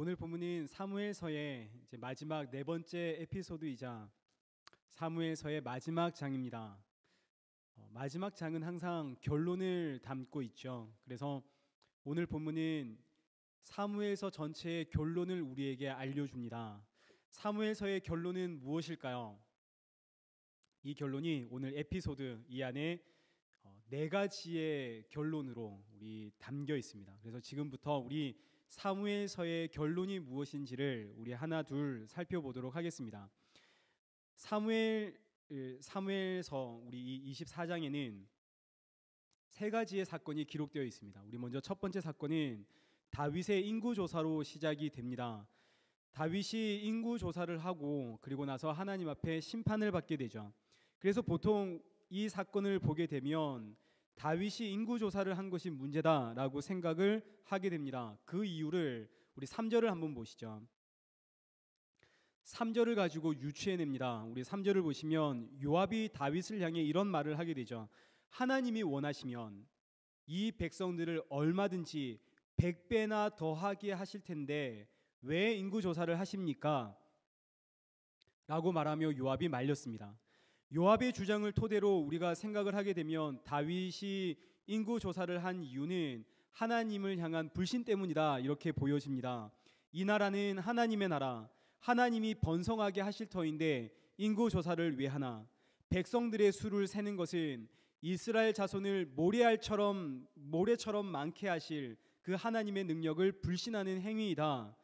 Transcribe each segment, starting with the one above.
오늘 본문인 사무엘서의 이제 마지막 네 번째 에피소드이자 사무엘서의 마지막 장입니다. 마지막 장은 항상 결론을 담고 있죠. 그래서 오늘 본문은 사무엘서 전체의 결론을 우리에게 알려줍니다. 사무엘서의 결론은 무엇일까요? 이 결론이 오늘 에피소드 이 안에 네 가지의 결론으로 우리 담겨 있습니다. 그래서 지금부터 우리 사무엘서의 결론이 무엇인지를 우리 하나 둘 살펴보도록 하겠습니다. 사무엘서 우리 이 24장에는 세 가지의 사건이 기록되어 있습니다. 우리 먼저 첫 번째 사건은 다윗의 인구 조사로 시작이 됩니다. 다윗이 인구 조사를 하고 그리고 나서 하나님 앞에 심판을 받게 되죠. 그래서 보통 이 사건을 보게 되면 다윗이 인구 조사를 한 것이 문제다라고 생각을 하게 됩니다. 그 이유를 우리 3절을 한번 보시죠. 3절을 가지고 유추해냅니다. 우리 3절을 보시면 요압이 다윗을 향해 이런 말을 하게 되죠. 하나님이 원하시면 이 백성들을 얼마든지 100배나 더하게 하실 텐데 왜 인구 조사를 하십니까? 라고 말하며 요압이 말렸습니다. 요압의 주장을 토대로 우리가 생각을 하게 되면 다윗이 인구 조사를 한 이유는 하나님을 향한 불신 때문이다 이렇게 보여집니다. 이 나라는 하나님의 나라, 하나님이 번성하게 하실 터인데 인구 조사를 왜 하나? 백성들의 수를 세는 것은 이스라엘 자손을 모래처럼 많게 하실 그 하나님의 능력을 불신하는 행위이다.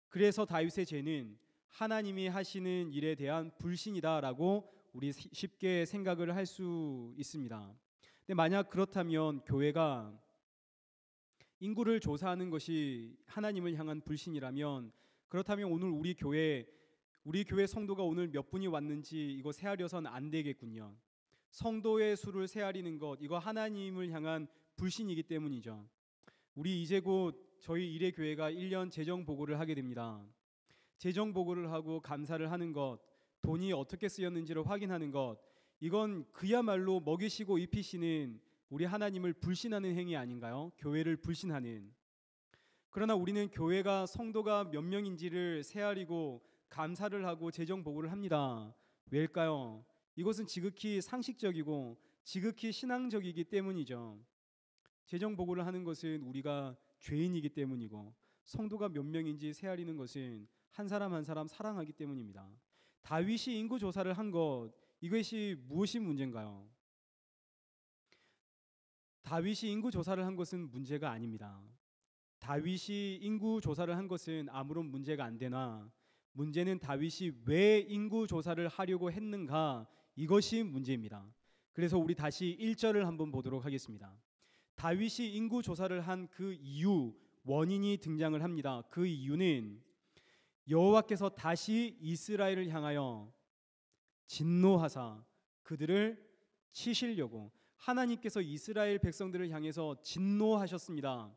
그래서 다윗의 죄는 하나님이 하시는 일에 대한 불신이다라고 우리 쉽게 생각을 할 수 있습니다. 근데 만약 그렇다면 교회가 인구를 조사하는 것이 하나님을 향한 불신이라면 그렇다면 오늘 우리 교회 성도가 오늘 몇 분이 왔는지 이거 세하려서는 안 되겠군요. 성도의 수를 세하리는 것 이거 하나님을 향한 불신이기 때문이죠. 우리 이제 곧 저희 일의 교회가 1년 재정 보고를 하게 됩니다. 재정 보고를 하고 감사를 하는 것, 돈이 어떻게 쓰였는지를 확인하는 것, 이건 그야말로 먹이시고 입히시는 우리 하나님을 불신하는 행위 아닌가요? 교회를 불신하는. 그러나 우리는 교회가 성도가 몇 명인지를 세아리고 감사를 하고 재정 보고를 합니다. 왜일까요? 이것은 지극히 상식적이고 지극히 신앙적이기 때문이죠. 재정 보고를 하는 것은 우리가 죄인이기 때문이고 성도가 몇 명인지 세아리는 것은 한 사람 한 사람 사랑하기 때문입니다. 다윗이 인구 조사를 한 것 이것이 무엇이 문제인가요? 다윗이 인구 조사를 한 것은 문제가 아닙니다. 다윗이 인구 조사를 한 것은 아무런 문제가 안 되나 문제는 다윗이 왜 인구 조사를 하려고 했는가 이것이 문제입니다. 그래서 우리 다시 1절을 한번 보도록 하겠습니다. 다윗이 인구 조사를 한 그 이유 원인이 등장을 합니다. 그 이유는 여호와께서 다시 이스라엘을 향하여 진노하사 그들을 치시려고 하나님께서 이스라엘 백성들을 향해서 진노하셨습니다.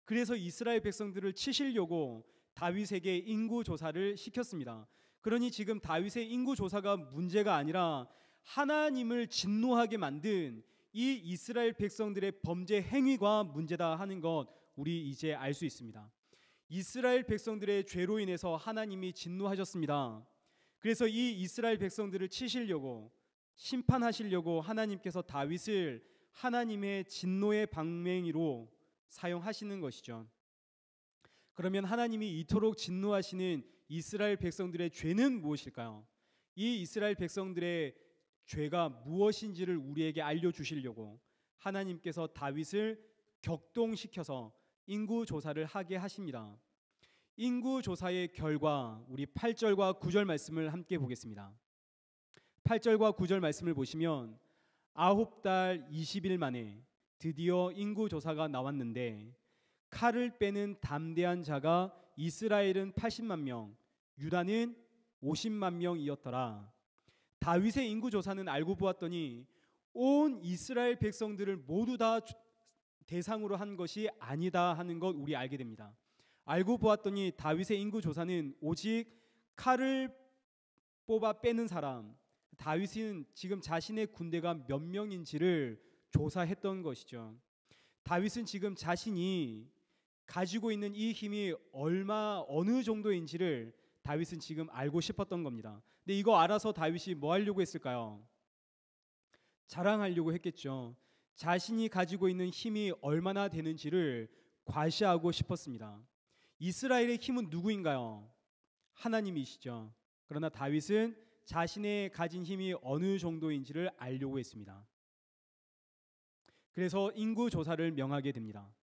그래서 이스라엘 백성들을 치시려고 다윗에게 인구 조사를 시켰습니다. 그러니 지금 다윗의 인구 조사가 문제가 아니라 하나님을 진노하게 만든 이 이스라엘 백성들의 범죄 행위가 문제다 하는 것 우리 이제 알 수 있습니다. 이스라엘 백성들의 죄로 인해서 하나님이 진노하셨습니다. 그래서 이 이스라엘 백성들을 치시려고 심판하시려고 하나님께서 다윗을 하나님의 진노의 방맹이로 사용하시는 것이죠. 그러면 하나님이 이토록 진노하시는 이스라엘 백성들의 죄는 무엇일까요? 이 이스라엘 백성들의 죄가 무엇인지를 우리에게 알려주시려고 하나님께서 다윗을 격동시켜서 인구 조사를 하게 하십니다. 인구 조사의 결과 우리 8절과 9절 말씀을 함께 보겠습니다. 8절과 9절 말씀을 보시면 9달 20일 만에 드디어 인구 조사가 나왔는데 칼을 빼는 담대한 자가 이스라엘은 80만 명, 유다는 50만 명이었더라. 다윗의 인구 조사는 알고 보았더니 온 이스라엘 백성들을 모두 다 대상으로 한 것이 아니다 하는 것 우리 알게 됩니다. 알고 보았더니 다윗의 인구 조사는 오직 칼을 뽑아 빼는 사람, 다윗은 지금 자신의 군대가 몇 명인지를 조사했던 것이죠. 다윗은 지금 자신이 가지고 있는 이 힘이 어느 정도인지를 다윗은 지금 알고 싶었던 겁니다. 근데 이거 알아서 다윗이 뭐 하려고 했을까요? 자랑하려고 했겠죠. 자신이 가지고 있는 힘이 얼마나 되는지를 과시하고 싶었습니다. 이스라엘의 힘은 누구인가요? 하나님이시죠. 그러나 다윗은 자신의 가진 힘이 어느 정도인지를 알려고 했습니다. 그래서 인구 조사를 명하게 됩니다.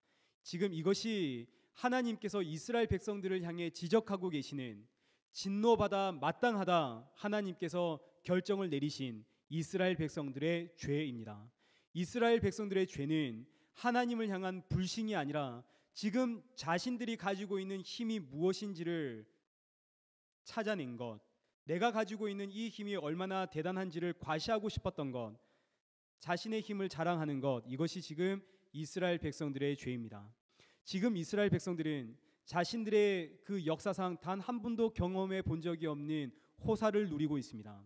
지금 이것이 하나님께서 이스라엘 백성들을 향해 지적하고 계시는, 진노받아 마땅하다 하나님께서 결정을 내리신 이스라엘 백성들의 죄입니다. 이스라엘 백성들의 죄는 하나님을 향한 불신이 아니라 지금 자신들이 가지고 있는 힘이 무엇인지를 찾아낸 것, 내가 가지고 있는 이 힘이 얼마나 대단한지를 과시하고 싶었던 것, 자신의 힘을 자랑하는 것, 이것이 지금 이스라엘 백성들의 죄입니다. 지금 이스라엘 백성들은 자신들의 그 역사상 단 한 번도 경험해 본 적이 없는 호사를 누리고 있습니다.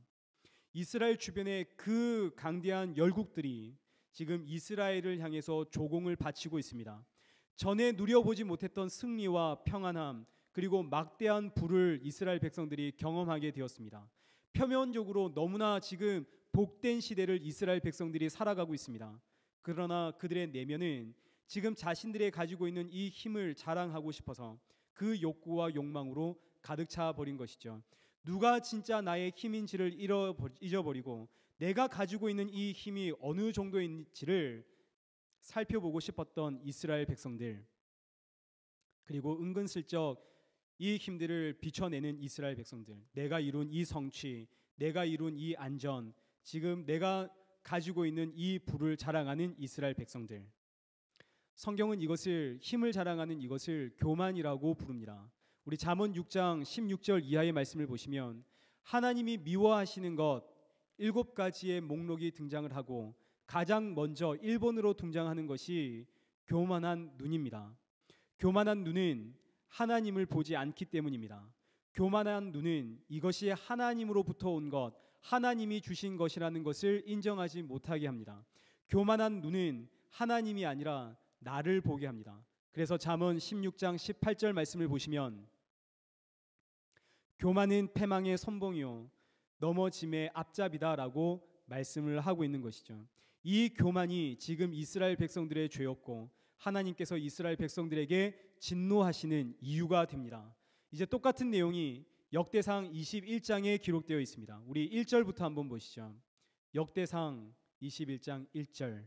이스라엘 주변의 그 강대한 열국들이 지금 이스라엘을 향해서 조공을 바치고 있습니다. 전에 누려보지 못했던 승리와 평안함, 그리고 막대한 부를 이스라엘 백성들이 경험하게 되었습니다. 표면적으로 너무나 지금 복된 시대를 이스라엘 백성들이 살아가고 있습니다. 그러나 그들의 내면은 지금 자신들이 가지고 있는 이 힘을 자랑하고 싶어서 그 욕구와 욕망으로 가득 차 버린 것이죠. 누가 진짜 나의 힘인지를 잊어버리고 내가 가지고 있는 이 힘이 어느 정도인지를 살펴보고 싶었던 이스라엘 백성들, 그리고 은근슬쩍 이 힘들을 비춰내는 이스라엘 백성들, 내가 이룬 이 성취, 내가 이룬 이 안전, 지금 내가 가지고 있는 이 부를 자랑하는 이스라엘 백성들. 성경은 이것을, 힘을 자랑하는 이것을 교만이라고 부릅니다. 우리 잠언 6장 16절 이하의 말씀을 보시면 하나님이 미워하시는 것 7가지의 목록이 등장을 하고 가장 먼저 1번으로 등장하는 것이 교만한 눈입니다. 교만한 눈은 하나님을 보지 않기 때문입니다. 교만한 눈은 이것이 하나님으로부터 온 것, 하나님이 주신 것이라는 것을 인정하지 못하게 합니다. 교만한 눈은 하나님이 아니라 나를 보게 합니다. 그래서 잠언 16장 18절 말씀을 보시면 교만은 패망의 선봉이요 넘어짐의 앞잡이다라고 말씀을 하고 있는 것이죠. 이 교만이 지금 이스라엘 백성들의 죄였고 하나님께서 이스라엘 백성들에게 진노하시는 이유가 됩니다. 이제 똑같은 내용이 역대상 21장에 기록되어 있습니다. 우리 1절부터 한번 보시죠. 역대상 21장 1절.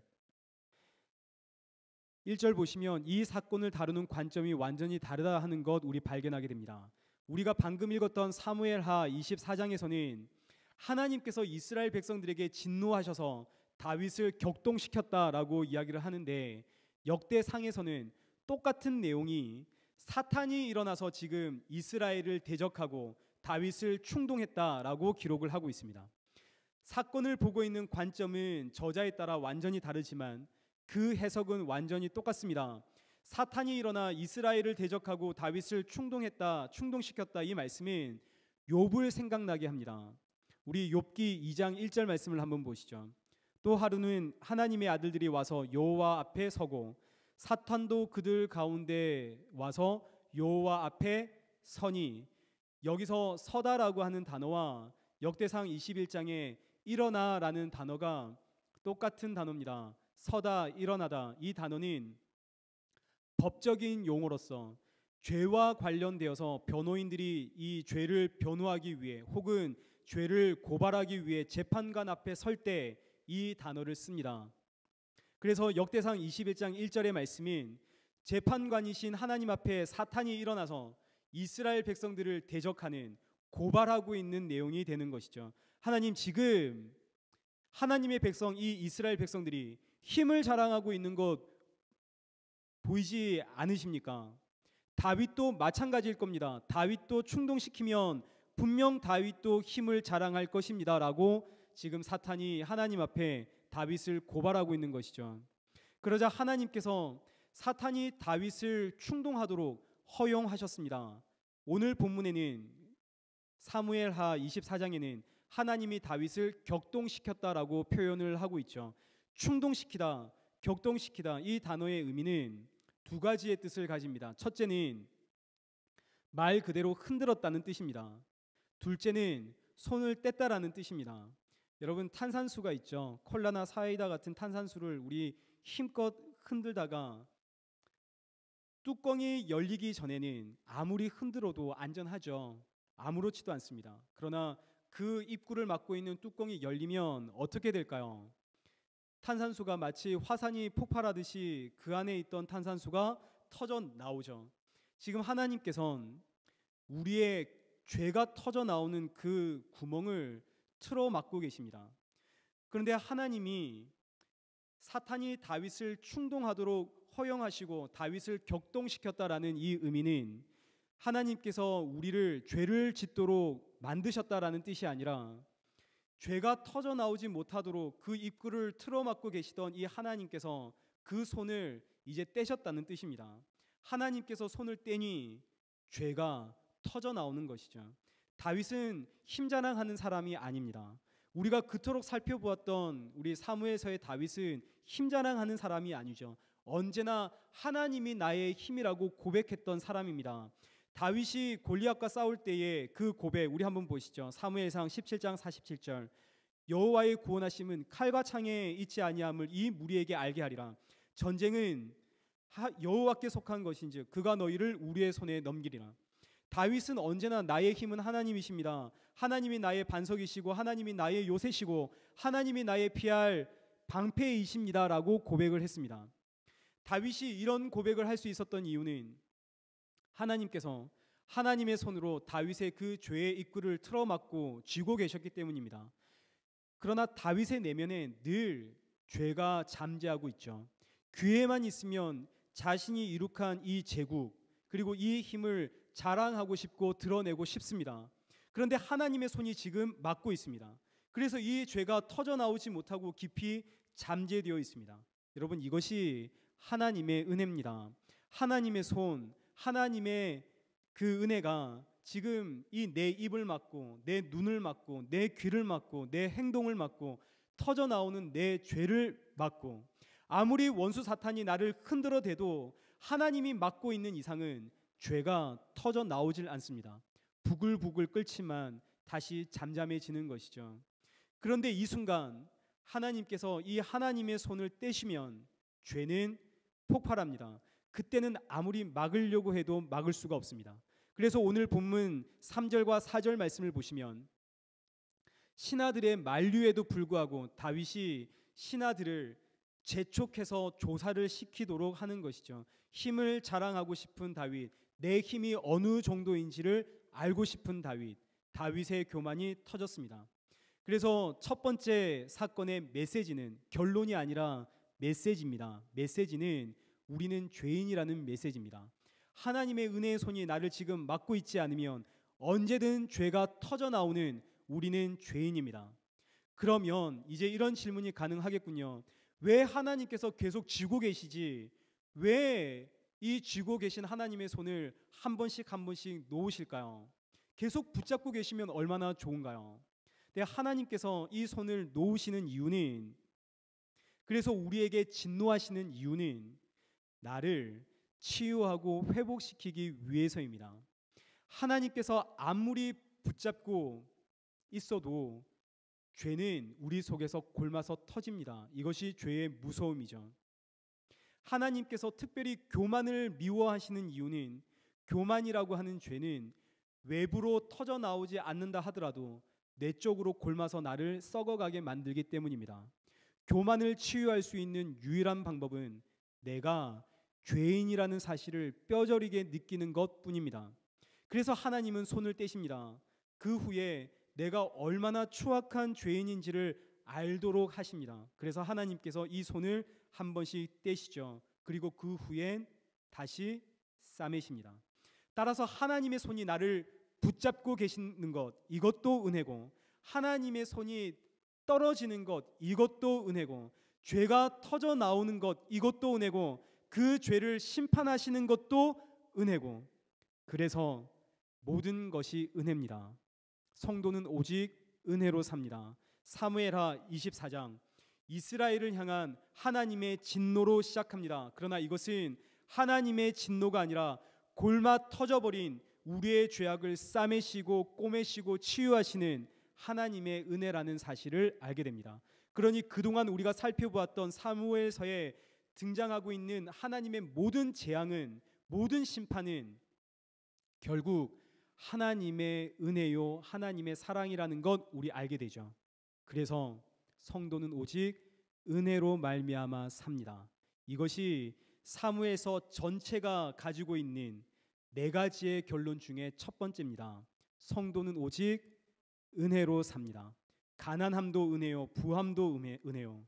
1절 보시면 이 사건을 다루는 관점이 완전히 다르다 하는 것 우리 발견하게 됩니다. 우리가 방금 읽었던 사무엘하 24장에서는 하나님께서 이스라엘 백성들에게 진노하셔서 다윗을 격동시켰다라고 이야기를 하는데, 역대상에서는 똑같은 내용이 사탄이 일어나서 지금 이스라엘을 대적하고 다윗을 충동했다라고 기록을 하고 있습니다. 사건을 보고 있는 관점은 저자에 따라 완전히 다르지만 그 해석은 완전히 똑같습니다. 사탄이 일어나 이스라엘을 대적하고 다윗을 충동시켰다, 이 말씀은 욥을 생각나게 합니다. 우리 욥기 2장 1절 말씀을 한번 보시죠. 또 하루는 하나님의 아들들이 와서 여호와 앞에 서고 사탄도 그들 가운데 와서 여호와 앞에 서니, 여기서 서다라고 하는 단어와 역대상 21장에 일어나라는 단어가 똑같은 단어입니다. 서다, 일어나다, 이 단어는 법적인 용어로서 죄와 관련되어서 변호인들이 이 죄를 변호하기 위해 혹은 죄를 고발하기 위해 재판관 앞에 설 때 이 단어를 씁니다. 그래서 역대상 21장 1절의 말씀인 재판관이신 하나님 앞에 사탄이 일어나서 이스라엘 백성들을 대적하는, 고발하고 있는 내용이 되는 것이죠. 하나님, 지금 하나님의 백성, 이 이스라엘 백성들이 힘을 자랑하고 있는 것 보이지 않으십니까? 다윗도 마찬가지일 겁니다. 다윗도 충동시키면 분명 다윗도 힘을 자랑할 것입니다 라고 지금 사탄이 하나님 앞에 다윗을 고발하고 있는 것이죠. 그러자 하나님께서 사탄이 다윗을 충동하도록 허용하셨습니다. 오늘 본문에는 사무엘하 24장에는 하나님이 다윗을 격동시켰다라고 표현을 하고 있죠. 충동시키다, 격동시키다, 이 단어의 의미는 두 가지의 뜻을 가집니다. 첫째는 말 그대로 흔들었다는 뜻입니다. 둘째는 손을 뗐다라는 뜻입니다. 여러분, 탄산수가 있죠. 콜라나 사이다 같은 탄산수를 우리 힘껏 흔들다가 뚜껑이 열리기 전에는 아무리 흔들어도 안전하죠. 아무렇지도 않습니다. 그러나 그 입구를 막고 있는 뚜껑이 열리면 어떻게 될까요? 탄산수가 마치 화산이 폭발하듯이 그 안에 있던 탄산수가 터져 나오죠. 지금 하나님께서는 우리의 죄가 터져 나오는 그 구멍을 틀어 막고 계십니다. 그런데 하나님이 사탄이 다윗을 충동하도록 허용하시고 다윗을 격동시켰다라는 이 의미는 하나님께서 우리를 죄를 짓도록 만드셨다라는 뜻이 아니라 죄가 터져 나오지 못하도록 그 입구를 틀어 막고 계시던 이 하나님께서 그 손을 이제 떼셨다는 뜻입니다. 하나님께서 손을 떼니 죄가 터져 나오는 것이죠. 다윗은 힘자랑하는 사람이 아닙니다. 우리가 그토록 살펴보았던 우리 사무엘서의 다윗은 힘자랑하는 사람이 아니죠. 언제나 하나님이 나의 힘이라고 고백했던 사람입니다. 다윗이 골리앗과 싸울 때의 그 고백 우리 한번 보시죠. 사무엘상 17장 47절. 여호와의 구원하심은 칼과 창에 있지 아니함을 이 무리에게 알게 하리라. 전쟁은 여호와께 속한 것인즉 그가 너희를 우리의 손에 넘기리라. 다윗은 언제나 나의 힘은 하나님이십니다. 하나님이 나의 반석이시고 하나님이 나의 요새시고 하나님이 나의 피할 방패이십니다라고 고백을 했습니다. 다윗이 이런 고백을 할 수 있었던 이유는 하나님께서 하나님의 손으로 다윗의 그 죄의 입구를 틀어막고 쥐고 계셨기 때문입니다. 그러나 다윗의 내면에 늘 죄가 잠재하고 있죠. 귀에만 있으면 자신이 이룩한 이 제국 그리고 이 힘을 자랑하고 싶고 드러내고 싶습니다. 그런데 하나님의 손이 지금 막고 있습니다. 그래서 이 죄가 터져 나오지 못하고 깊이 잠재되어 있습니다. 여러분, 이것이 하나님의 은혜입니다. 하나님의 손, 하나님의 그 은혜가 지금 이 내 입을 막고 내 눈을 막고 내 귀를 막고 내 행동을 막고 터져 나오는 내 죄를 막고 아무리 원수 사탄이 나를 흔들어 대도 하나님이 막고 있는 이상은 죄가 터져 나오질 않습니다. 부글부글 끓지만 다시 잠잠해지는 것이죠. 그런데 이 순간 하나님께서 이 하나님의 손을 떼시면 죄는 폭발합니다. 그때는 아무리 막으려고 해도 막을 수가 없습니다. 그래서 오늘 본문 3절과 4절 말씀을 보시면 신하들의 만류에도 불구하고 다윗이 신하들을 재촉해서 조사를 시키도록 하는 것이죠. 힘을 자랑하고 싶은 다윗, 내 힘이 어느 정도인지를 알고 싶은 다윗, 다윗의 교만이 터졌습니다. 그래서 첫 번째 사건의 메시지는 결론이 아니라 메시지입니다. 메시지는 우리는 죄인이라는 메시지입니다. 하나님의 은혜의 손이 나를 지금 막고 있지 않으면 언제든 죄가 터져 나오는 우리는 죄인입니다. 그러면 이제 이런 질문이 가능하겠군요. 왜 하나님께서 계속 쥐고 계시지? 왜 이 쥐고 계신 하나님의 손을 한 번씩 한 번씩 놓으실까요? 계속 붙잡고 계시면 얼마나 좋은가요? 근데 하나님께서 이 손을 놓으시는 이유는, 그래서 우리에게 진노하시는 이유는 나를 치유하고 회복시키기 위해서입니다. 하나님께서 아무리 붙잡고 있어도 죄는 우리 속에서 골마서 터집니다. 이것이 죄의 무서움이죠. 하나님께서 특별히 교만을 미워하시는 이유는 교만이라고 하는 죄는 외부로 터져 나오지 않는다 하더라도 내적으로 골마서 나를 썩어가게 만들기 때문입니다. 교만을 치유할 수 있는 유일한 방법은 내가 죄인이라는 사실을 뼈저리게 느끼는 것뿐입니다. 그래서 하나님은 손을 떼십니다. 그 후에 내가 얼마나 추악한 죄인인지를 알도록 하십니다. 그래서 하나님께서 이 손을 한 번씩 떼시죠. 그리고 그 후엔 다시 싸매십니다. 따라서 하나님의 손이 나를 붙잡고 계시는 것, 이것도 은혜고, 하나님의 손이 떨어지는 것, 이것도 은혜고, 죄가 터져 나오는 것, 이것도 은혜고, 그 죄를 심판하시는 것도 은혜고, 그래서 모든 것이 은혜입니다. 성도는 오직 은혜로 삽니다. 사무엘하 24장, 이스라엘을 향한 하나님의 진노로 시작합니다. 그러나 이것은 하나님의 진노가 아니라 골마 터져버린 우리의 죄악을 싸매시고 꼬매시고 치유하시는 하나님의 은혜라는 사실을 알게 됩니다. 그러니 그동안 우리가 살펴보았던 사무엘서에 등장하고 있는 하나님의 모든 재앙은, 모든 심판은 결국 하나님의 은혜요, 하나님의 사랑이라는 것 우리 알게 되죠. 그래서 성도는 오직 은혜로 말미암아 삽니다. 이것이 사무엘서 전체가 가지고 있는 네 가지의 결론 중에 첫 번째입니다. 성도는 오직 은혜로 삽니다. 가난함도 은혜요, 부함도 은혜요,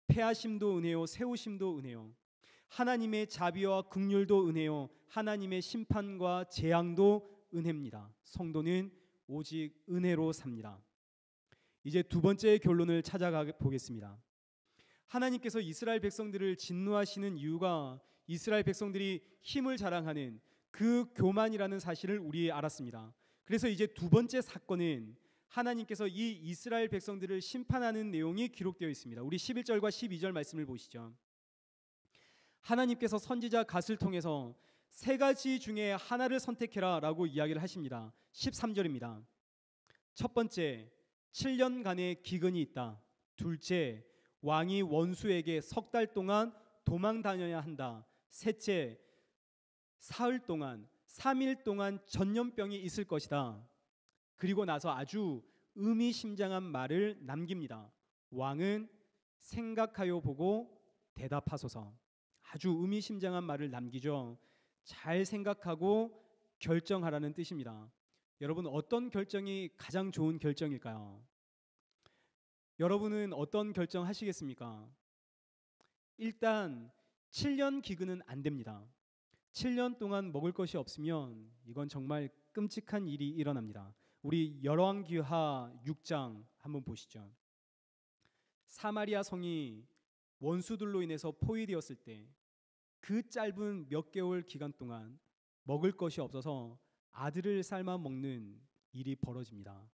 패하심도 은혜요, 세우심도 은혜요, 하나님의 자비와 긍휼도 은혜요, 하나님의 심판과 재앙도 은혜입니다. 성도는 오직 은혜로 삽니다. 이제 두 번째 결론을 찾아가 보겠습니다. 하나님께서 이스라엘 백성들을 진노하시는 이유가 이스라엘 백성들이 힘을 자랑하는 그 교만이라는 사실을 우리 알았습니다. 그래서 이제 두 번째 사건은 하나님께서 이 이스라엘 백성들을 심판하는 내용이 기록되어 있습니다. 우리 11절과 12절 말씀을 보시죠. 하나님께서 선지자 갓을 통해서 세 가지 중에 하나를 선택해라 라고 이야기를 하십니다. 13절입니다. 첫 번째, 7년간의 기근이 있다. 둘째, 왕이 원수에게 석 달 동안 도망 다녀야 한다. 셋째, 사흘 동안 3일 동안 전염병이 있을 것이다. 그리고 나서 아주 의미심장한 말을 남깁니다. 왕은 생각하여 보고 대답하소서. 아주 의미심장한 말을 남기죠. 잘 생각하고 결정하라는 뜻입니다. 여러분, 어떤 결정이 가장 좋은 결정일까요? 여러분은 어떤 결정 하시겠습니까? 일단 7년 기근은 안 됩니다. 7년 동안 먹을 것이 없으면 이건 정말 끔찍한 일이 일어납니다. 우리 열왕기하 6장 한번 보시죠. 사마리아 성이 원수들로 인해서 포위되었을 때 그 짧은 몇 개월 기간 동안 먹을 것이 없어서 아들을 삶아 먹는 일이 벌어집니다.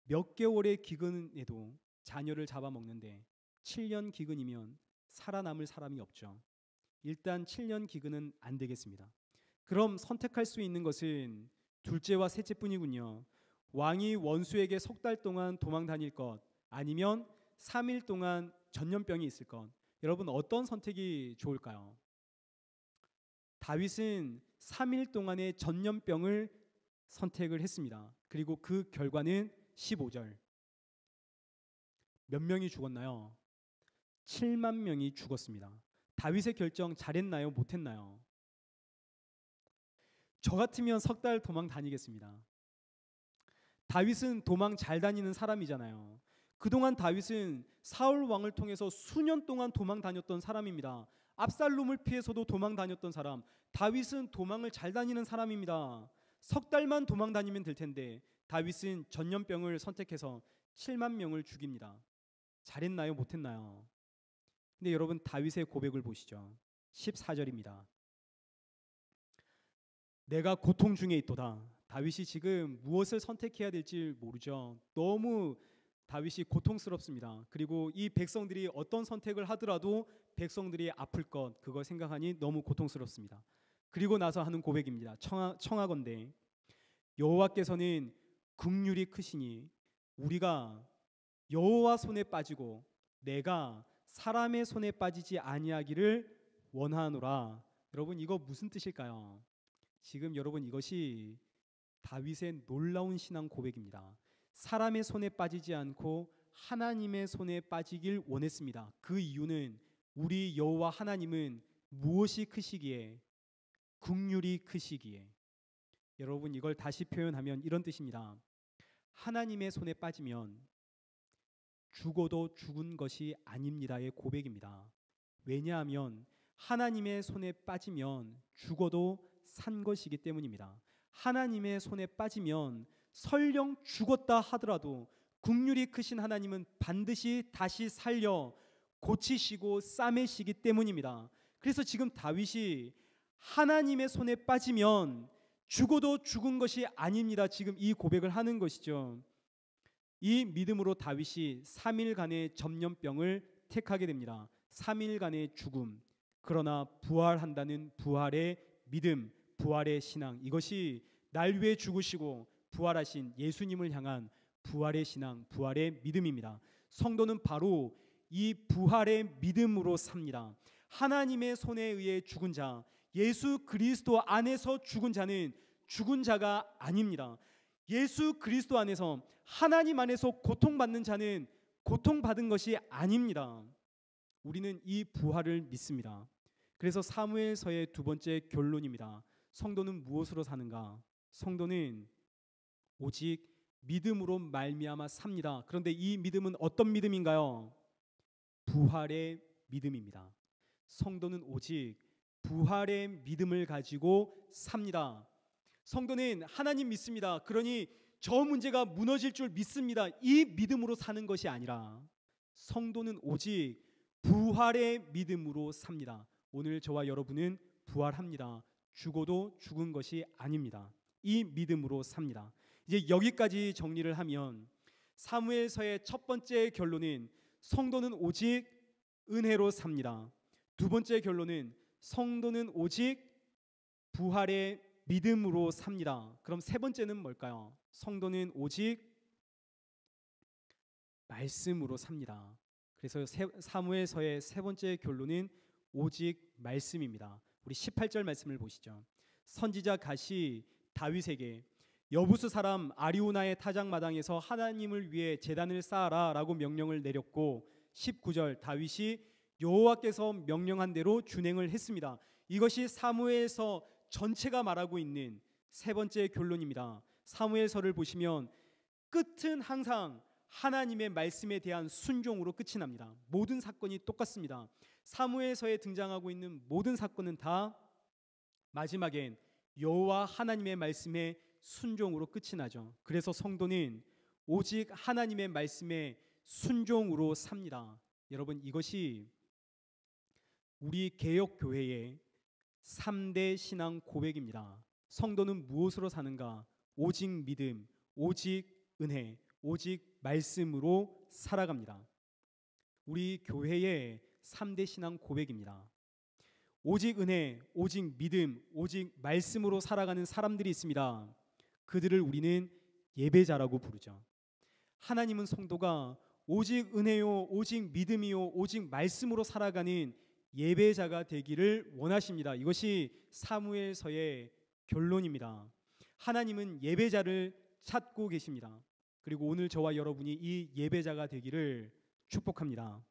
몇 개월의 기근에도 자녀를 잡아먹는데 7년 기근이면 살아남을 사람이 없죠. 일단 7년 기근은 안 되겠습니다. 그럼 선택할 수 있는 것은 둘째와 셋째뿐이군요. 왕이 원수에게 석 달 동안 도망 다닐 것, 아니면 3일 동안 전염병이 있을 것. 여러분, 어떤 선택이 좋을까요? 다윗은 3일 동안의 전염병을 선택을 했습니다. 그리고 그 결과는 15절. 몇 명이 죽었나요? 7만 명이 죽었습니다. 다윗의 결정 잘했나요? 못했나요? 저 같으면 석 달 도망 다니겠습니다. 다윗은 도망 잘 다니는 사람이잖아요. 그동안 다윗은 사울 왕을 통해서 수년 동안 도망 다녔던 사람입니다. 압살롬을 피해서도 도망 다녔던 사람. 다윗은 도망을 잘 다니는 사람입니다. 석 달만 도망 다니면 될 텐데 다윗은 전염병을 선택해서 7만 명을 죽입니다. 잘했나요? 못했나요? 근데 여러분, 다윗의 고백을 보시죠. 14절입니다. 내가 고통 중에 있도다. 다윗이 지금 무엇을 선택해야 될지 모르죠. 너무 다윗이 고통스럽습니다. 그리고 이 백성들이 어떤 선택을 하더라도 백성들이 아플 것, 그걸 생각하니 너무 고통스럽습니다. 그리고 나서 하는 고백입니다. 청하건대 여호와께서는 긍휼이 크시니 우리가 여호와 손에 빠지고 내가 사람의 손에 빠지지 아니하기를 원하노라. 여러분, 이거 무슨 뜻일까요? 지금 여러분, 이것이 다윗의 놀라운 신앙 고백입니다. 사람의 손에 빠지지 않고 하나님의 손에 빠지길 원했습니다. 그 이유는 우리 여호와 하나님은 무엇이 크시기에? 긍휼이 크시기에. 여러분, 이걸 다시 표현하면 이런 뜻입니다. 하나님의 손에 빠지면 죽어도 죽은 것이 아닙니다의 고백입니다. 왜냐하면 하나님의 손에 빠지면 죽어도 산 것이기 때문입니다. 하나님의 손에 빠지면 설령 죽었다 하더라도 긍휼이 크신 하나님은 반드시 다시 살려 고치시고 싸매시기 때문입니다. 그래서 지금 다윗이 하나님의 손에 빠지면 죽어도 죽은 것이 아닙니다. 지금 이 고백을 하는 것이죠. 이 믿음으로 다윗이 3일간의 전염병을 택하게 됩니다. 3일간의 죽음. 그러나 부활한다는 부활의 믿음, 부활의 신앙, 이것이 날 위해 죽으시고 부활하신 예수님을 향한 부활의 신앙, 부활의 믿음입니다. 성도는 바로 이 부활의 믿음으로 삽니다. 하나님의 손에 의해 죽은 자, 예수 그리스도 안에서 죽은 자는 죽은 자가 아닙니다. 예수 그리스도 안에서, 하나님 안에서 고통받는 자는 고통받은 것이 아닙니다. 우리는 이 부활을 믿습니다. 그래서 사무엘서의 두 번째 결론입니다. 성도는 무엇으로 사는가? 성도는 오직 믿음으로 말미암아 삽니다. 그런데 이 믿음은 어떤 믿음인가요? 부활의 믿음입니다. 성도는 오직 부활의 믿음을 가지고 삽니다. 성도는 하나님 믿습니다. 그러니 저 문제가 무너질 줄 믿습니다. 이 믿음으로 사는 것이 아니라 성도는 오직 부활의 믿음으로 삽니다. 오늘 저와 여러분은 부활합니다. 죽어도 죽은 것이 아닙니다. 이 믿음으로 삽니다. 이제 여기까지 정리를 하면 사무엘서의 첫 번째 결론은 성도는 오직 은혜로 삽니다. 두 번째 결론은 성도는 오직 부활의 믿음으로 삽니다. 그럼 세 번째는 뭘까요? 성도는 오직 말씀으로 삽니다. 그래서 사무엘서의 세 번째 결론은 오직 말씀입니다. 우리 18절 말씀을 보시죠. 선지자 갓이 다윗에게 여부스 사람 아리우나의 타작마당에서 하나님을 위해 제단을 쌓아라 라고 명령을 내렸고, 19절 다윗이 여호와께서 명령한 대로 준행을 했습니다. 이것이 사무엘서 전체가 말하고 있는 세 번째 결론입니다. 사무엘서를 보시면 끝은 항상 하나님의 말씀에 대한 순종으로 끝이 납니다. 모든 사건이 똑같습니다. 사무엘서에 등장하고 있는 모든 사건은 다 마지막엔 여호와 하나님의 말씀에 순종으로 끝이 나죠. 그래서 성도는 오직 하나님의 말씀에 순종으로 삽니다. 여러분, 이것이 우리 개혁교회의 3대 신앙 고백입니다. 성도는 무엇으로 사는가? 오직 믿음, 오직 은혜, 오직 말씀으로 살아갑니다. 우리 교회의 3대 신앙 고백입니다. 오직 은혜, 오직 믿음, 오직 말씀으로 살아가는 사람들이 있습니다. 그들을 우리는 예배자라고 부르죠. 하나님은 성도가 오직 은혜요, 오직 믿음이요, 오직 말씀으로 살아가는 예배자가 되기를 원하십니다. 이것이 사무엘서의 결론입니다. 하나님은 예배자를 찾고 계십니다. 그리고 오늘 저와 여러분이 이 예배자가 되기를 축복합니다.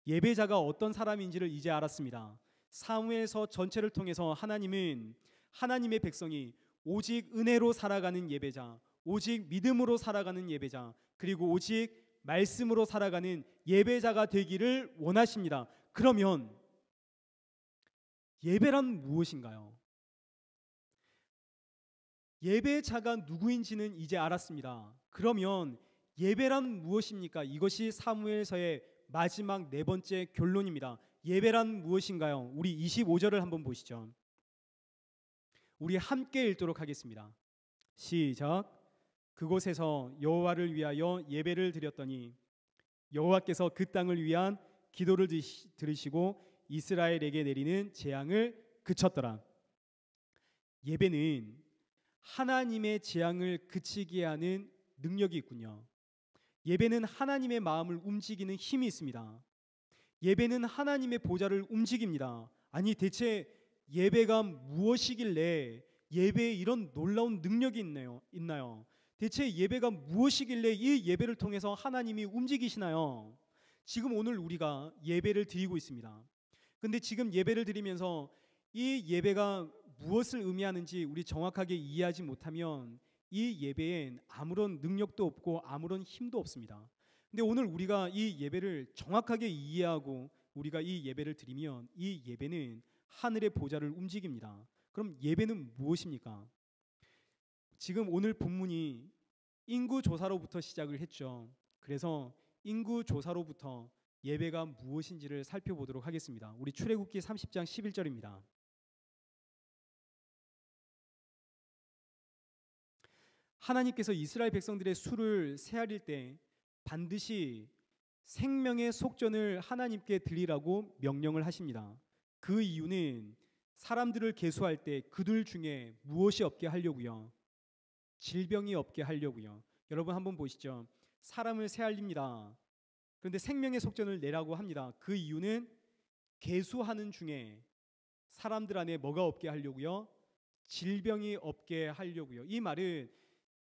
예배자가 어떤 사람인지를 이제 알았습니다. 사무엘서 전체를 통해서 하나님은 하나님의 백성이 오직 은혜로 살아가는 예배자, 오직 믿음으로 살아가는 예배자, 그리고 오직 말씀으로 살아가는 예배자가 되기를 원하십니다. 그러면 예배란 무엇인가요? 예배자가 누구인지는 이제 알았습니다. 그러면 예배란 무엇입니까? 이것이 사무엘서의 마지막 네 번째 결론입니다. 예배란 무엇인가요? 우리 25절을 한번 보시죠. 우리 함께 읽도록 하겠습니다. 시작. 그곳에서 여호와를 위하여 예배를 드렸더니 여호와께서 그 땅을 위한 기도를 들으시고 이스라엘에게 내리는 재앙을 그쳤더라. 예배는 하나님의 재앙을 그치게 하는 능력이 있군요. 예배는 하나님의 마음을 움직이는 힘이 있습니다. 예배는 하나님의 보좌를 움직입니다. 아니, 대체 예배가 무엇이길래 예배에 이런 놀라운 능력이 있나요? 대체 예배가 무엇이길래 이 예배를 통해서 하나님이 움직이시나요? 지금 오늘 우리가 예배를 드리고 있습니다. 근데 지금 예배를 드리면서 이 예배가 무엇을 의미하는지 우리 정확하게 이해하지 못하면 이 예배엔 아무런 능력도 없고 아무런 힘도 없습니다. 근데 오늘 우리가 이 예배를 정확하게 이해하고 우리가 이 예배를 드리면 이 예배는 하늘의 보좌를 움직입니다. 그럼 예배는 무엇입니까? 지금 오늘 본문이 인구 조사로부터 시작을 했죠. 그래서 인구 조사로부터 예배가 무엇인지를 살펴보도록 하겠습니다. 우리 출애굽기 30장 11절입니다. 하나님께서 이스라엘 백성들의 수를 세아릴 때 반드시 생명의 속전을 하나님께 드리라고 명령을 하십니다. 그 이유는 사람들을 계수할 때 그들 중에 무엇이 없게 하려고요? 질병이 없게 하려고요. 여러분 한번 보시죠. 사람을 세알립니다. 그런데 생명의 속전을 내라고 합니다. 그 이유는 계수하는 중에 사람들 안에 뭐가 없게 하려고요? 질병이 없게 하려고요. 이 말은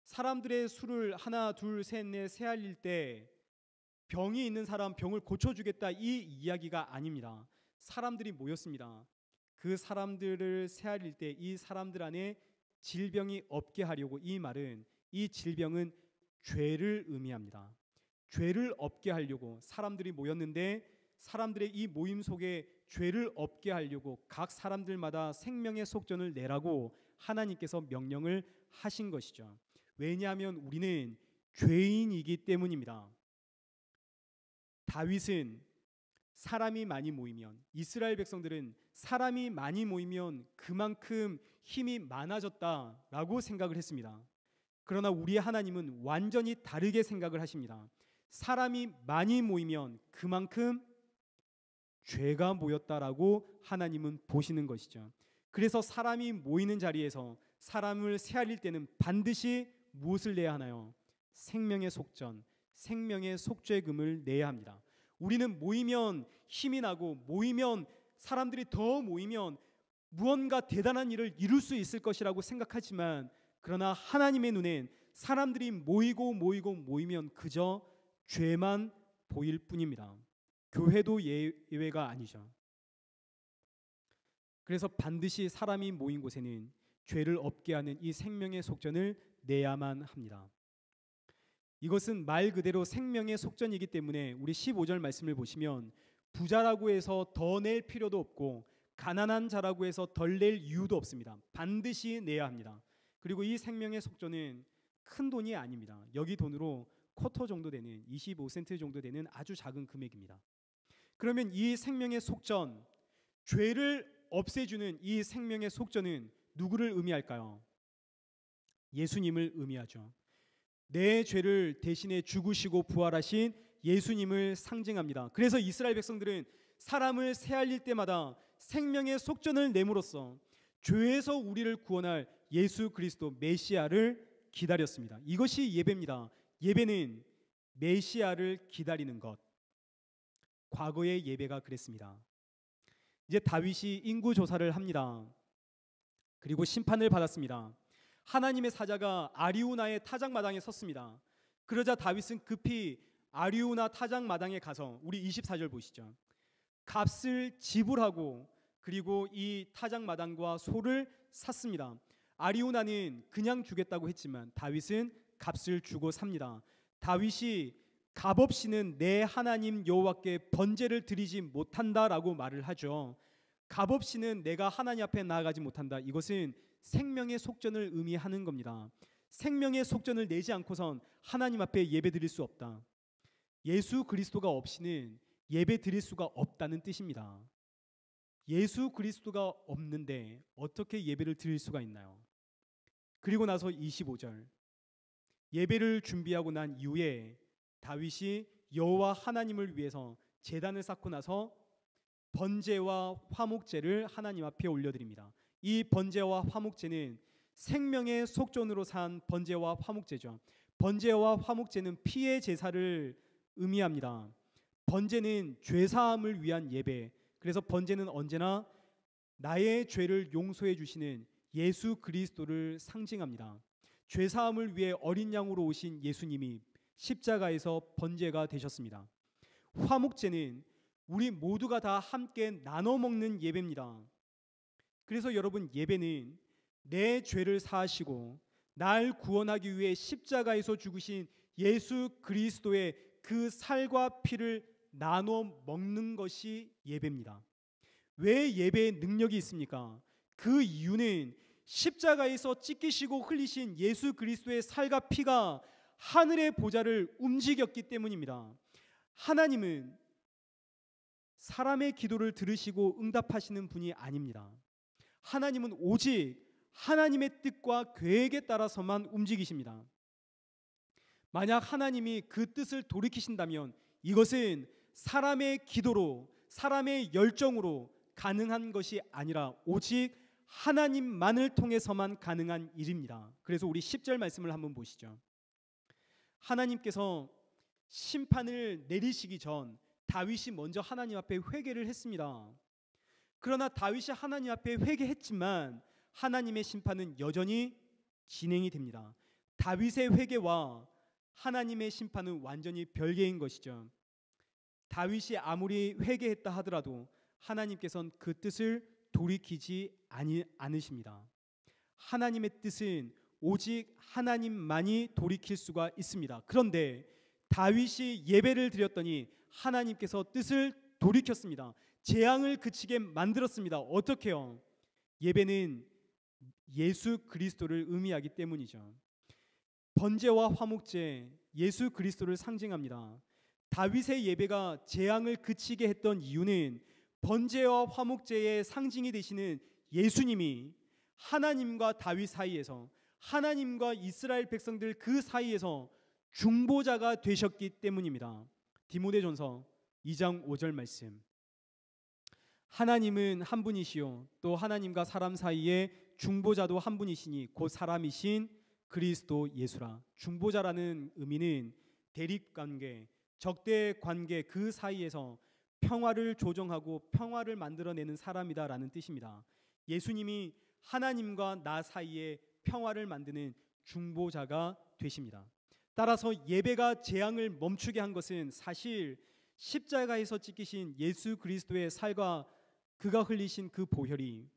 사람들의 수를 하나, 둘, 셋, 넷 세알릴 때 병이 있는 사람 병을 고쳐주겠다 이 이야기가 아닙니다. 사람들이 모였습니다. 그 사람들을 세알릴 때 이 사람들 안에 질병이 없게 하려고, 이 말은 이 질병은 죄를 의미합니다. 죄를 없게 하려고 사람들이 모였는데 사람들의 이 모임 속에 죄를 없게 하려고 각 사람들마다 생명의 속전을 내라고 하나님께서 명령을 하신 것이죠. 왜냐하면 우리는 죄인이기 때문입니다. 다윗은 사람이 많이 모이면, 이스라엘 백성들은 사람이 많이 모이면 그만큼 힘이 많아졌다라고 생각을 했습니다. 그러나 우리의 하나님은 완전히 다르게 생각을 하십니다. 사람이 많이 모이면 그만큼 죄가 모였다라고 하나님은 보시는 것이죠. 그래서 사람이 모이는 자리에서 사람을 세알릴 때는 반드시 무엇을 내야 하나요? 생명의 속전, 생명의 속죄금을 내야 합니다. 우리는 모이면 힘이 나고 모이면 사람들이 더 모이면 무언가 대단한 일을 이룰 수 있을 것이라고 생각하지만, 그러나 하나님의 눈엔 사람들이 모이면 그저 죄만 보일 뿐입니다. 교회도 예외가 아니죠. 그래서 반드시 사람이 모인 곳에는 죄를 없게 하는 이 생명의 속전을 내야만 합니다. 이것은 말 그대로 생명의 속전이기 때문에 우리 15절 말씀을 보시면 부자라고 해서 더 낼 필요도 없고 가난한 자라고 해서 덜 낼 이유도 없습니다. 반드시 내야 합니다. 그리고 이 생명의 속전은 큰 돈이 아닙니다. 여기 돈으로 쿼터 정도 되는 25센트 정도 되는 아주 작은 금액입니다. 그러면 이 생명의 속전, 죄를 없애주는 이 생명의 속전은 누구를 의미할까요? 예수님을 의미하죠. 내 죄를 대신에 죽으시고 부활하신 예수님을 상징합니다. 그래서 이스라엘 백성들은 사람을 세알릴 때마다 생명의 속전을 내므로써 죄에서 우리를 구원할 예수 그리스도 메시아를 기다렸습니다. 이것이 예배입니다. 예배는 메시아를 기다리는 것. 과거의 예배가 그랬습니다. 이제 다윗이 인구 조사를 합니다. 그리고 심판을 받았습니다. 하나님의 사자가 아리우나의 타작마당에 섰습니다. 그러자 다윗은 급히 아리우나 타작마당에 가서, 우리 24절 보시죠. 값을 지불하고 그리고 이 타작마당과 소를 샀습니다. 아리우나는 그냥 주겠다고 했지만 다윗은 값을 주고 삽니다. 다윗이 값 없이는 내 하나님 여호와께 번제를 드리지 못한다라고 말을 하죠. 값 없이는 내가 하나님 앞에 나아가지 못한다. 이것은 생명의 속전을 의미하는 겁니다. 생명의 속전을 내지 않고선 하나님 앞에 예배 드릴 수 없다. 예수 그리스도가 없이는 예배 드릴 수가 없다는 뜻입니다. 예수 그리스도가 없는데 어떻게 예배를 드릴 수가 있나요? 그리고 나서 25절, 예배를 준비하고 난 이후에 다윗이 여호와 하나님을 위해서 제단을 쌓고 나서 번제와 화목제를 하나님 앞에 올려드립니다. 이 번제와 화목제는 생명의 속전으로 산 번제와 화목제죠. 번제와 화목제는 피의 제사를 의미합니다. 번제는 죄사함을 위한 예배. 그래서 번제는 언제나 나의 죄를 용서해 주시는 예수 그리스도를 상징합니다. 죄사함을 위해 어린 양으로 오신 예수님이 십자가에서 번제가 되셨습니다. 화목제는 우리 모두가 다 함께 나눠 먹는 예배입니다. 그래서 여러분, 예배는 내 죄를 사하시고 날 구원하기 위해 십자가에서 죽으신 예수 그리스도의 그 살과 피를 나눠 먹는 것이 예배입니다. 왜 예배에 능력이 있습니까? 그 이유는 십자가에서 찢기시고 흘리신 예수 그리스도의 살과 피가 하늘의 보좌를 움직였기 때문입니다. 하나님은 사람의 기도를 들으시고 응답하시는 분이 아닙니다. 하나님은 오직 하나님의 뜻과 계획에 따라서만 움직이십니다. 만약 하나님이 그 뜻을 돌이키신다면 이것은 사람의 기도로, 사람의 열정으로 가능한 것이 아니라 오직 하나님만을 통해서만 가능한 일입니다. 그래서 우리 10절 말씀을 한번 보시죠. 하나님께서 심판을 내리시기 전 다윗이 먼저 하나님 앞에 회개를 했습니다. 그러나 다윗이 하나님 앞에 회개했지만 하나님의 심판은 여전히 진행이 됩니다. 다윗의 회개와 하나님의 심판은 완전히 별개인 것이죠. 다윗이 아무리 회개했다 하더라도 하나님께서는 그 뜻을 돌이키지 않으십니다. 하나님의 뜻은 오직 하나님만이 돌이킬 수가 있습니다. 그런데 다윗이 예배를 드렸더니 하나님께서 뜻을 돌이켰습니다. 재앙을 그치게 만들었습니다. 어떻게요? 예배는 예수 그리스도를 의미하기 때문이죠. 번제와 화목제, 예수 그리스도를 상징합니다. 다윗의 예배가 재앙을 그치게 했던 이유는 번제와 화목제의 상징이 되시는 예수님이 하나님과 다윗 사이에서, 하나님과 이스라엘 백성들 그 사이에서 중보자가 되셨기 때문입니다. 디모데전서 2장 5절 말씀. 하나님은 한 분이시요 또 하나님과 사람 사이에 중보자도 한 분이시니 곧 사람이신 그리스도 예수라. 중보자라는 의미는 대립관계, 적대관계 그 사이에서 평화를 조정하고 평화를 만들어내는 사람이다라는 뜻입니다. 예수님이 하나님과 나 사이에 평화를 만드는 중보자가 되십니다. 따라서 예배가 재앙을 멈추게 한 것은 사실 십자가에서 찢기신 예수 그리스도의 살과 그가 흘리신 그 보혈이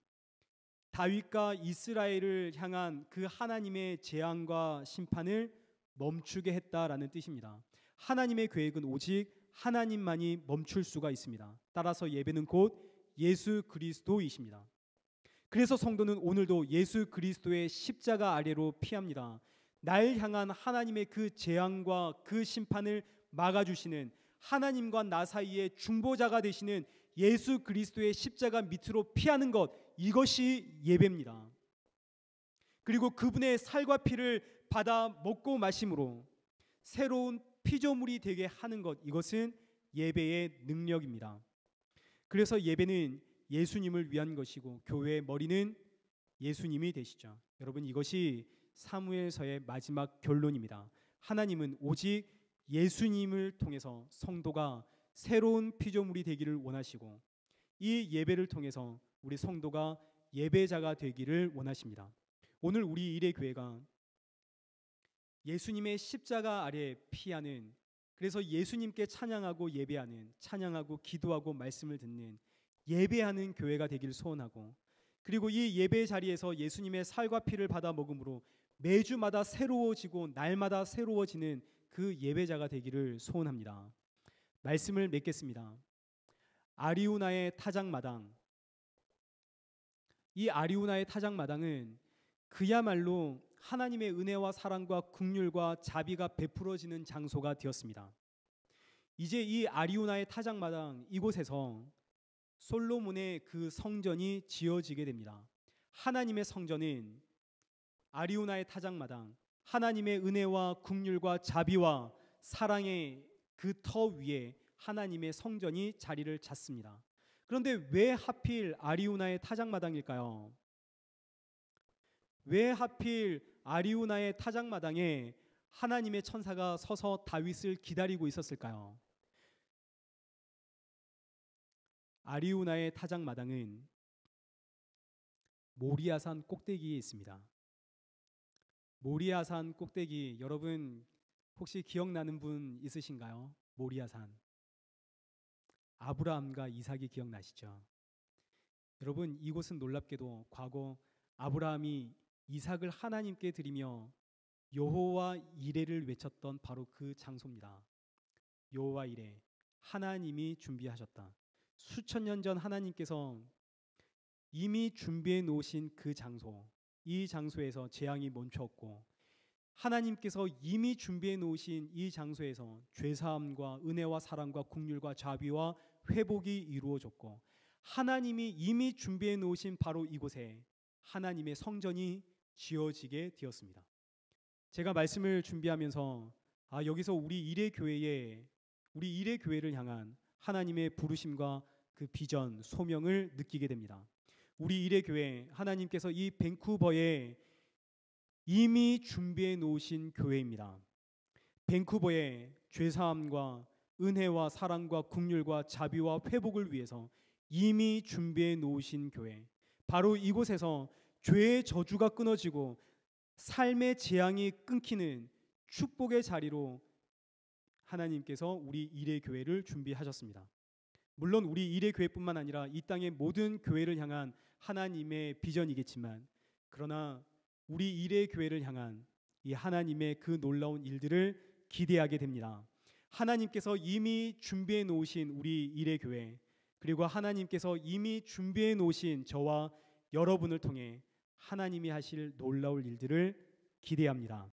다윗과 이스라엘을 향한 그 하나님의 재앙과 심판을 멈추게 했다라는 뜻입니다. 하나님의 계획은 오직 하나님만이 멈출 수가 있습니다. 따라서 예배는 곧 예수 그리스도이십니다. 그래서 성도는 오늘도 예수 그리스도의 십자가 아래로 피합니다. 날 향한 하나님의 그 재앙과 그 심판을 막아주시는, 하나님과 나 사이에 중보자가 되시는 예수 그리스도의 십자가 밑으로 피하는 것, 이것이 예배입니다. 그리고 그분의 살과 피를 받아 먹고 마심으로 새로운 피조물이 되게 하는 것, 이것은 예배의 능력입니다. 그래서 예배는 예수님을 위한 것이고 교회의 머리는 예수님이 되시죠. 여러분, 이것이 사무엘서의 마지막 결론입니다. 하나님은 오직 예수님을 통해서 성도가 새로운 피조물이 되기를 원하시고 이 예배를 통해서 우리 성도가 예배자가 되기를 원하십니다. 오늘 우리 일의 교회가 예수님의 십자가 아래 피하는, 그래서 예수님께 찬양하고 예배하는, 찬양하고 기도하고 말씀을 듣는 예배하는 교회가 되기를 소원하고, 그리고 이 예배 자리에서 예수님의 살과 피를 받아 먹음으로 매주마다 새로워지고 날마다 새로워지는 그 예배자가 되기를 소원합니다. 말씀을 맺겠습니다. 아리우나의 타작마당. 이 아리우나의 타작마당은 그야말로 하나님의 은혜와 사랑과 긍휼과 자비가 베풀어지는 장소가 되었습니다. 이제 이 아리우나의 타작마당, 이곳에서 솔로몬의 그 성전이 지어지게 됩니다. 하나님의 성전은 아리우나의 타작마당, 하나님의 은혜와 긍휼과 자비와 사랑의 그 터 위에 하나님의 성전이 자리를 잡습니다. 그런데 왜 하필 아리우나의 타작마당일까요? 왜 하필 아리우나의 타작마당에 하나님의 천사가 서서 다윗을 기다리고 있었을까요? 아리우나의 타작마당은 모리아산 꼭대기에 있습니다. 모리아산 꼭대기, 여러분 혹시 기억나는 분 있으신가요? 모리아산. 아브라함과 이삭이 기억나시죠? 여러분, 이곳은 놀랍게도 과거 아브라함이 이삭을 하나님께 드리며 여호와 이레를 외쳤던 바로 그 장소입니다. 여호와 이레, 하나님이 준비하셨다. 수천 년 전 하나님께서 이미 준비해 놓으신 그 장소, 이 장소에서 재앙이 멈췄고 하나님께서 이미 준비해 놓으신 이 장소에서 죄사함과 은혜와 사랑과 긍휼과 자비와 회복이 이루어졌고 하나님이 이미 준비해 놓으신 바로 이곳에 하나님의 성전이 지어지게 되었습니다. 제가 말씀을 준비하면서 여기서 우리 일의 교회를 향한 하나님의 부르심과 그 비전, 소명을 느끼게 됩니다. 우리 일의 교회, 하나님께서 이 밴쿠버에 이미 준비해 놓으신 교회입니다. 밴쿠버의 죄사함과 은혜와 사랑과 긍휼과 자비와 회복을 위해서 이미 준비해 놓으신 교회, 바로 이곳에서 죄의 저주가 끊어지고 삶의 재앙이 끊기는 축복의 자리로 하나님께서 우리 일의 교회를 준비하셨습니다. 물론 우리 일의 교회뿐만 아니라 이 땅의 모든 교회를 향한 하나님의 비전이겠지만, 그러나 우리 일의 교회를 향한 이 하나님의 그 놀라운 일들을 기대하게 됩니다. 하나님께서 이미 준비해 놓으신 우리 일의 교회, 그리고 하나님께서 이미 준비해 놓으신 저와 여러분을 통해 하나님이 하실 놀라울 일들을 기대합니다.